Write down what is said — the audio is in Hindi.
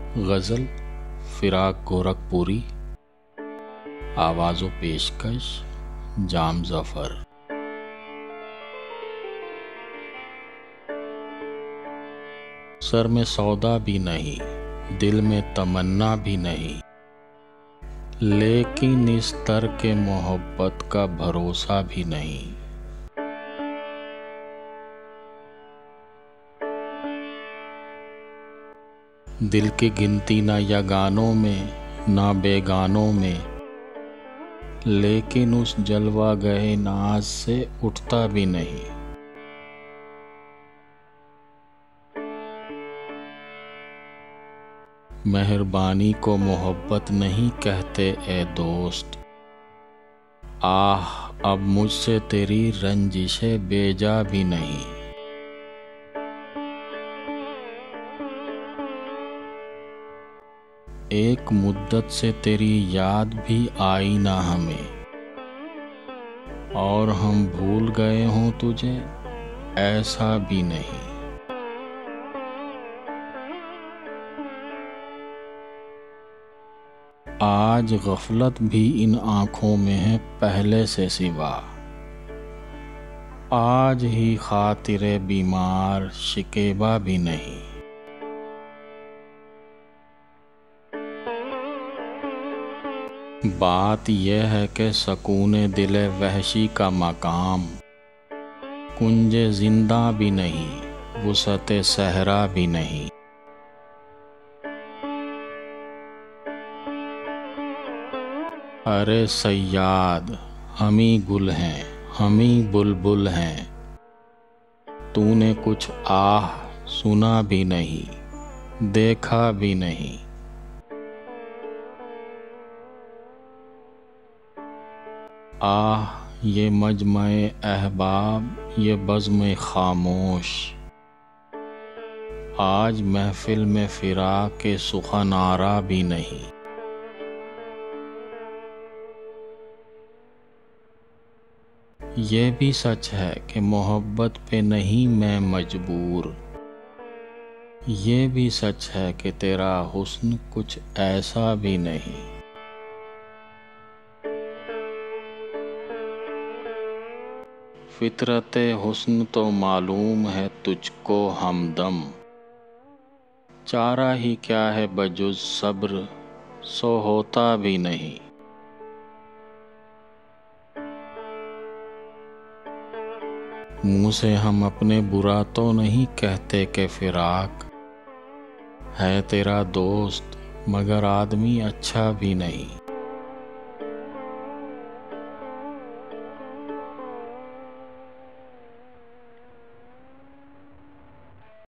गज़ल फिराक गोरखपुरी। आवाज़ो पेशकश जाम ज़फ़र। सर में सौदा भी नहीं, दिल में तमन्ना भी नहीं, लेकिन इस तर्क मोहब्बत का भरोसा भी नहीं। दिल की गिनती ना यगानों में ना बेगानों में, लेकिन उस जलवा गए नाज से उठता भी नहीं। मेहरबानी को मोहब्बत नहीं कहते ए दोस्त, आह अब मुझसे तेरी रंजिशें बेजा भी नहीं। एक मुद्दत से तेरी याद भी आई ना हमें, और हम भूल गए हों तुझे ऐसा भी नहीं। आज गफलत भी इन आँखों में है पहले से सिवा, आज ही खातिरे बीमार शिकेबा भी नहीं। बात यह है कि सकूने दिले वहशी का मकाम, कुंजे जिंदा भी नहीं वुसअते सहरा भी नहीं। अरे सयाद हमी गुल हैं हमी बुलबुल हैं, तूने कुछ आह सुना भी नहीं देखा भी नहीं। आह ये मजमे अहबाब ये बज़्म खामोश, आज महफिल में फिराक के सुखनारा भी नहीं। ये भी सच है कि मोहब्बत पे नहीं मैं मजबूर, ये भी सच है कि तेरा हुस्न कुछ ऐसा भी नहीं। फितरते हुस्न तो मालूम है तुझको हमदम, चारा ही क्या है बजुज़ सब्र सो होता भी नहीं। मुँह से हम अपने बुरा तो नहीं कहते कि फिराक है तेरा दोस्त, मगर आदमी अच्छा भी नहीं।